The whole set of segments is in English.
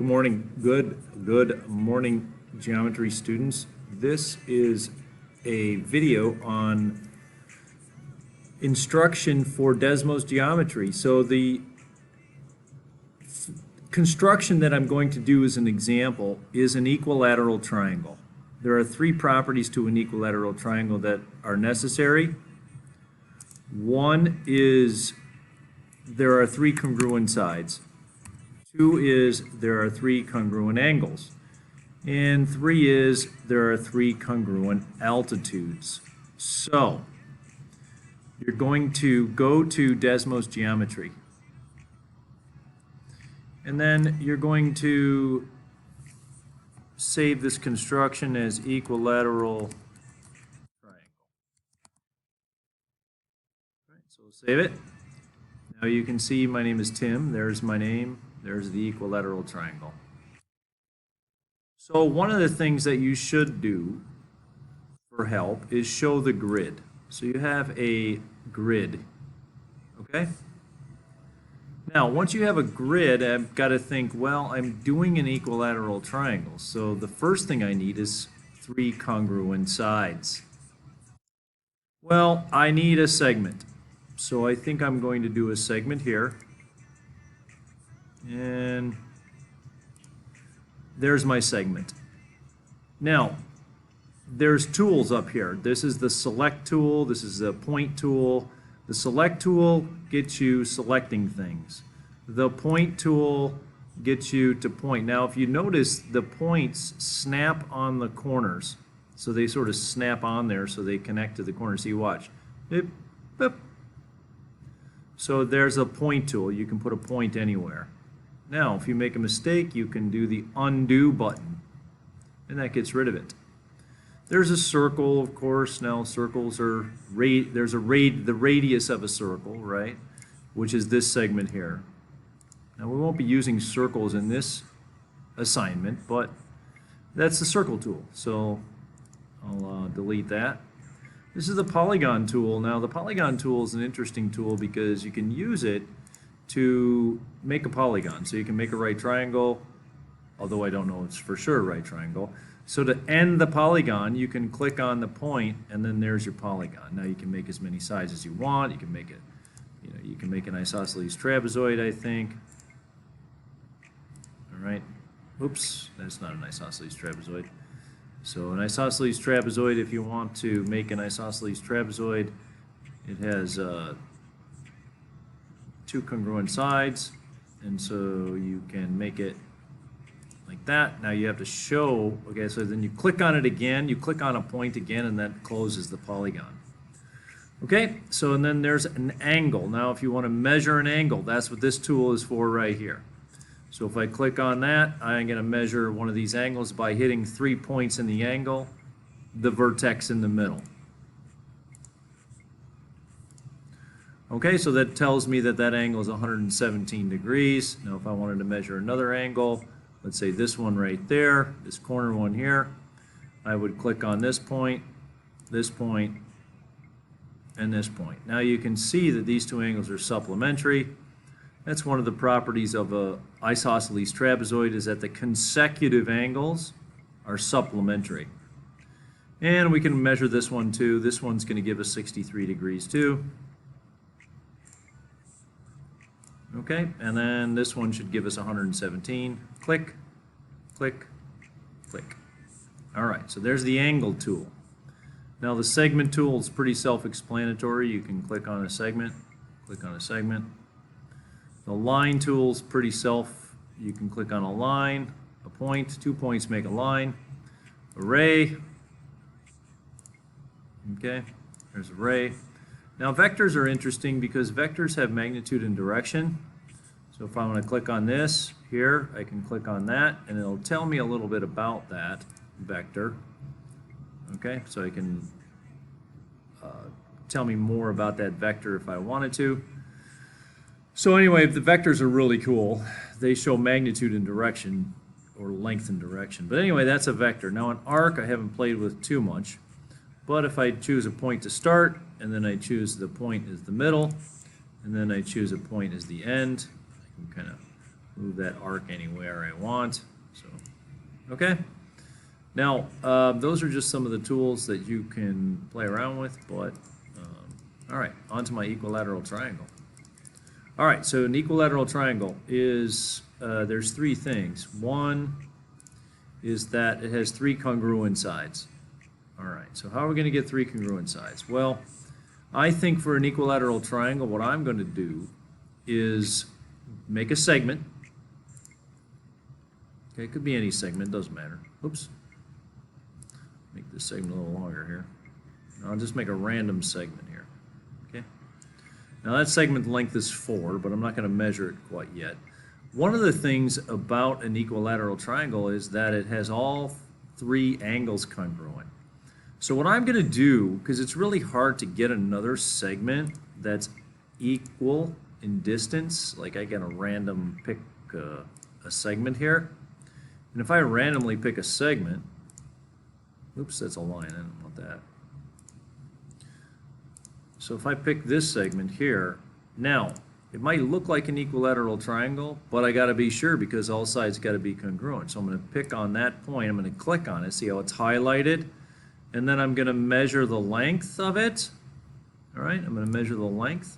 Good morning. Good morning, geometry students. This is a video on instruction for Desmos geometry. So the construction that I'm going to do as an example is an equilateral triangle. There are three properties to an equilateral triangle that are necessary. One is there are three congruent sides. Two is there are three congruent angles. And three is there are three congruent altitudes. So you're going to go to Desmos geometry. And then you're going to save this construction as equilateral triangle. All right, so we'll save it. Now you can see my name is Tim. There's my name. There's the equilateral triangle. So one of the things that you should do for help is show the grid. So you have a grid, okay? Now, once you have a grid, I've got to think, well, I'm doing an equilateral triangle. So the first thing I need is three congruent sides. Well, I need a segment. So I think I'm going to do a segment here. And there's my segment. Now, there's tools up here. This is the select tool. This is the point tool. The select tool gets you selecting things. The point tool gets you to point. Now, if you notice, the points snap on the corners. So they sort of snap on there so they connect to the corners. See, watch. Beep, beep. So there's a point tool. You can put a point anywhere. Now, if you make a mistake, you can do the undo button, and that gets rid of it. There's a circle, of course. Now, circles are the radius of a circle, right? Which is this segment here. Now, we won't be using circles in this assignment, but that's the circle tool. So I'll delete that. This is the polygon tool. Now, the polygon tool is an interesting tool because you can use it to make a polygon. So you can make a right triangle, although I don't know it's for sure a right triangle. So to end the polygon, you can click on the point, and then there's your polygon. Now you can make as many sides as you want. You can make it, you can make an isosceles trapezoid, I think. All right. Oops, that's not an isosceles trapezoid. So an isosceles trapezoid, if you want to make an isosceles trapezoid, it has two congruent sides, and so you can make it like that. Now you have to show, okay, so then you click on it again, you click on a point again, and that closes the polygon. Okay, so and then there's an angle. Now if you want to measure an angle, that's what this tool is for right here. So if I click on that, I'm going to measure one of these angles by hitting 3 points in the angle, the vertex in the middle. Okay, so that tells me that that angle is 117 degrees. Now if I wanted to measure another angle, let's say this one right there, this corner one here, I would click on this point, and this point. Now you can see that these two angles are supplementary. That's one of the properties of a isosceles trapezoid, is that the consecutive angles are supplementary. And we can measure this one too. This one's going to give us 63 degrees too. Okay, and then this one should give us 117. Click, click, click. All right, so there's the angle tool. Now the segment tool is pretty self-explanatory. You can click on a segment, click on a segment. The line tool is pretty you can click on a line, a point, 2 points make a line. Array, okay, there's array. Now vectors are interesting because vectors have magnitude and direction. So if I want to click on this here, I can click on that, and it'll tell me a little bit about that vector. Okay, so I can tell me more about that vector if I wanted to. So anyway, the vectors are really cool. They show magnitude and direction, or length and direction. But anyway, that's a vector. Now an arc I haven't played with too much. But if I choose a point to start, and then I choose the point as the middle, and then I choose a point as the end, I can kind of move that arc anywhere I want. So, okay. Now, those are just some of the tools that you can play around with, but, all right, onto my equilateral triangle. All right, so an equilateral triangle is, there's three things. One is that it has three congruent sides. All right, so how are we going to get three congruent sides? Well, I think for an equilateral triangle, what I'm going to do is make a segment. Okay, it could be any segment, doesn't matter. Oops. Make this segment a little longer here. I'll just make a random segment here. Okay. Now that segment length is 4, but I'm not going to measure it quite yet. One of the things about an equilateral triangle is that it has all three angles congruent. So what I'm going to do, because it's really hard to get another segment that's equal in distance, like I get a random pick a segment here, and if I randomly pick a segment, oops, that's a line, I don't want that. So if I pick this segment here, now it might look like an equilateral triangle, but I got to be sure because all sides got to be congruent. So I'm going to pick on that point, I'm going to click on it, see how it's highlighted, and then I'm going to measure the length of it. All right, I'm going to measure the length,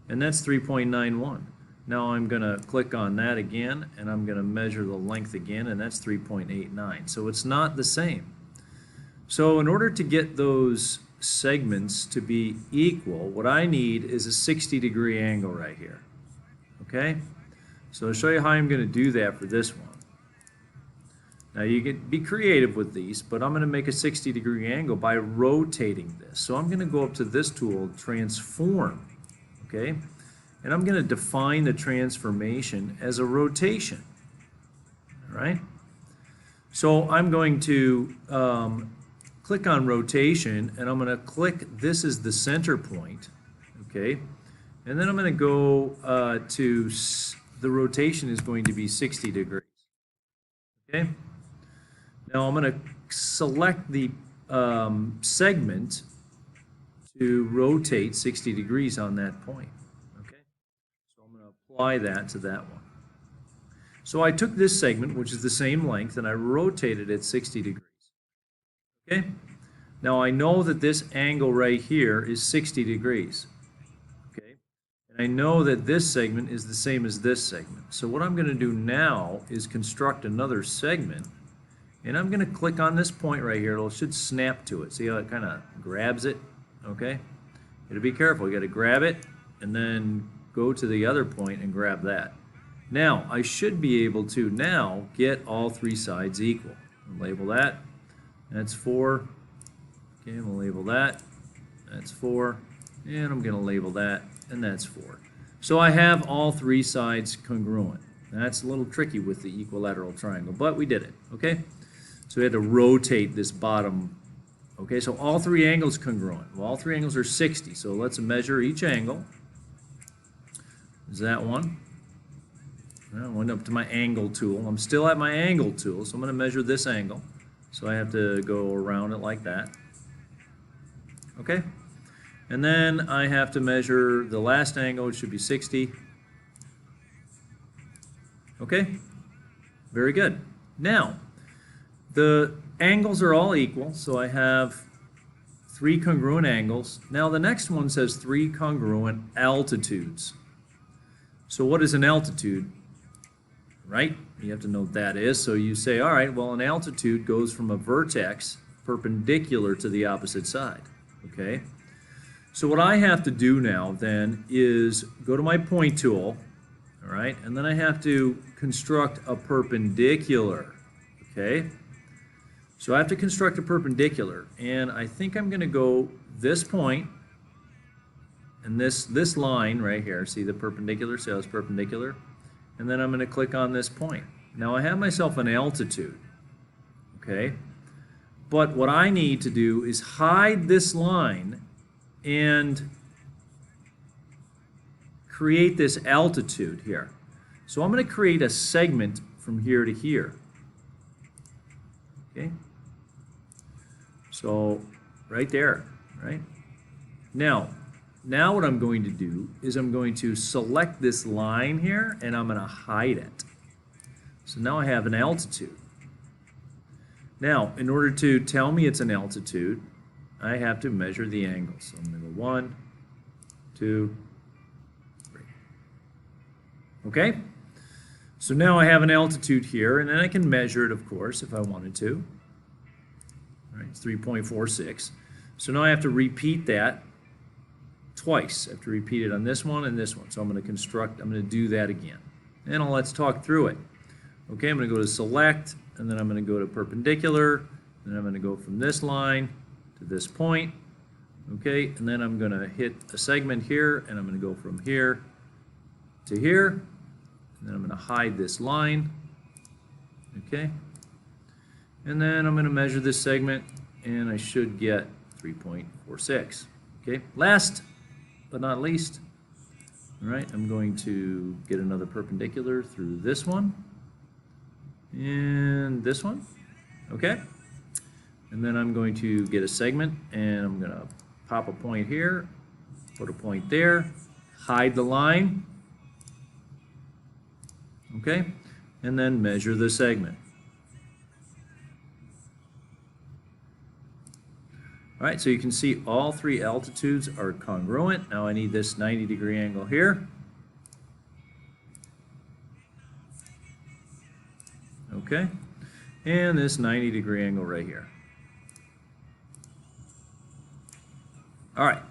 and that's 3.91. Now I'm going to click on that again, and I'm going to measure the length again, and that's 3.89. So it's not the same. So in order to get those segments to be equal, what I need is a 60-degree angle right here. Okay? So I'll show you how I'm going to do that for this one. Now you can be creative with these, but I'm going to make a 60-degree angle by rotating this. So I'm going to go up to this tool, transform, okay? And I'm going to define the transformation as a rotation, all right? So I'm going to click on rotation, and I'm going to click, this is the center point, okay? And then I'm going to go to, the rotation is going to be 60 degrees, okay? Now I'm going to select the segment to rotate 60 degrees on that point, okay? So I'm going to apply that to that one. So I took this segment, which is the same length, and I rotated it 60 degrees. Okay? Now I know that this angle right here is 60 degrees. Okay? And I know that this segment is the same as this segment. So what I'm going to do now is construct another segment, and I'm going to click on this point right here. It should snap to it. See how it kind of grabs it? Okay? You got to be careful. You got to grab it and then go to the other point and grab that. Now I should be able to now get all three sides equal. I'll label that. That's 4. Okay, we'll label that. That's 4. And I'm going to label that, and that's 4. So I have all three sides congruent. That's a little tricky with the equilateral triangle, but we did it, okay? So we had to rotate this bottom. Okay, so all three angles congruent. Well, all three angles are 60, so let's measure each angle. Is that one? I went up to my angle tool. I'm still at my angle tool, so I'm going to measure this angle. So I have to go around it like that. Okay? And then I have to measure the last angle, which should be 60. Okay? Very good. Now, the angles are all equal, so I have three congruent angles. Now the next one says three congruent altitudes. So what is an altitude? Right? You have to know what that is. So you say, all right, well, an altitude goes from a vertex perpendicular to the opposite side. Okay? So what I have to do now then is go to my point tool, all right, and then I have to construct a perpendicular. Okay? So I have to construct a perpendicular, and I think I'm going to go this point and this line right here. See the perpendicular? See how it's perpendicular? And then I'm going to click on this point. Now I have myself an altitude, okay? But what I need to do is hide this line and create this altitude here. So I'm going to create a segment from here to here, okay? So right there, right? Now what I'm going to do is I'm going to select this line here, and I'm going to hide it. So now I have an altitude. Now, in order to tell me it's an altitude, I have to measure the angle. So I'm going to go 1, 2, 3. Okay? So now I have an altitude here, and then I can measure it, of course, if I wanted to. All right, it's 3.46. So now I have to repeat that twice. I have to repeat it on this one and this one. So I'm going to do that again. And let's talk through it. Okay, I'm going to go to select, and then I'm going to go to perpendicular, and I'm going to go from this line to this point. Okay, and then I'm going to hit a segment here, and I'm going to go from here to here, and then I'm going to hide this line. Okay, and then I'm going to measure this segment, and I should get 3.46. Okay, last but not least, all right, I'm going to get another perpendicular through this one and this one. Okay, and then I'm going to get a segment, and I'm going to pop a point here, put a point there, hide the line. Okay, and then measure the segment. All right, so you can see all three altitudes are congruent. Now I need this 90-degree angle here. Okay, and this 90-degree angle right here. All right,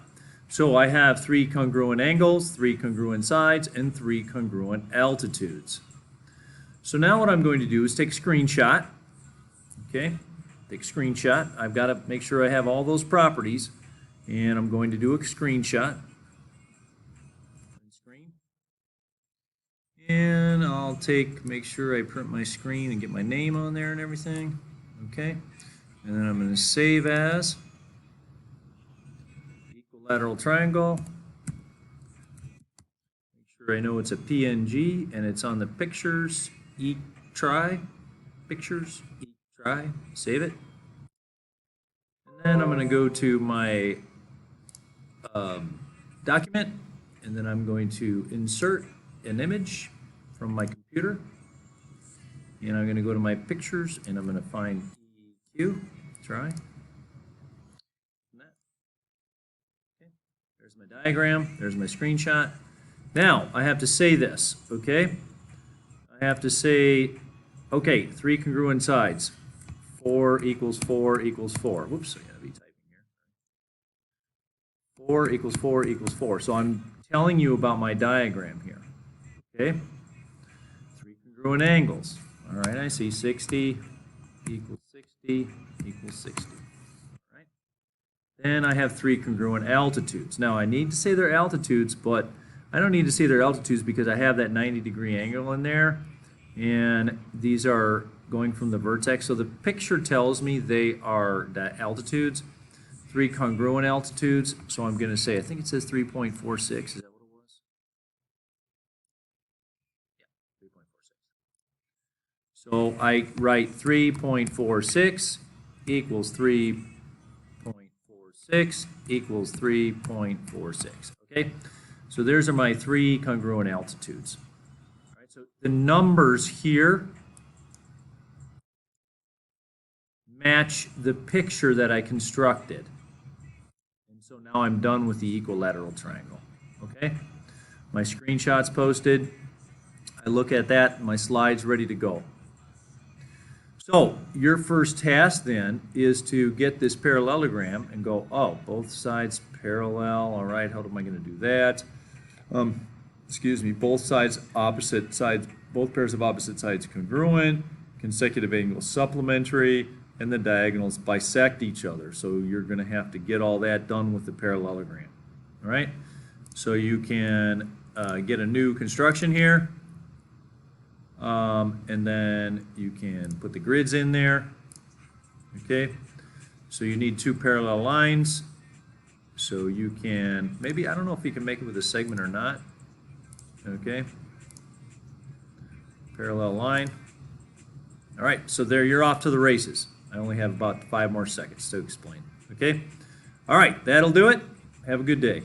so I have 3 congruent angles, 3 congruent sides, and 3 congruent altitudes. So now what I'm going to do is take a screenshot. Okay, take a screenshot. I've got to make sure I have all those properties, and I'm going to do a screenshot. And I'll make sure I print my screen and get my name on there and everything. Okay, and then I'm going to save as equilateral triangle. Make sure I know it's a PNG and it's on the pictures. Pictures. Save it. And then I'm going to go to my document, and then I'm going to insert an image from my computer, and I'm going to go to my pictures, and I'm going to find EQ. Okay. There's my diagram. There's my screenshot. Now I have to say this. Okay. I have to say, okay, 3 congruent sides. 4 equals 4 equals 4. Whoops, I gotta be typing here. 4 equals 4 equals 4. So I'm telling you about my diagram here. Okay? 3 congruent angles. All right, I see 60 equals 60 equals 60. All right? Then I have 3 congruent altitudes. Now I need to say their altitudes, but I don't need to say their altitudes because I have that 90-degree angle in there, and these are going from the vertex. So the picture tells me they are the altitudes, 3 congruent altitudes. So I'm going to say, I think it says 3.46. Is that what it was? Yeah, 3.46. So I write 3.46 equals 3.46 equals 3.46. Okay? So those are my 3 congruent altitudes. All right, so the numbers here match the picture that I constructed. And so now I'm done with the equilateral triangle. Okay? My screenshot's posted. I look at that, my slide's ready to go. So your first task then is to get this parallelogram and go, oh, both sides parallel. All right, how am I going to do that? Excuse me, both pairs of opposite sides congruent, consecutive angles supplementary, and the diagonals bisect each other. So you're going to have to get all that done with the parallelogram. All right, so you can get a new construction here, and then you can put the grids in there. Okay, so you need 2 parallel lines. So you can, maybe, I don't know if you can make it with a segment or not. Okay. Parallel line. All right, so there you're off to the races. I only have about 5 more seconds to explain. Okay. All right, that'll do it. Have a good day.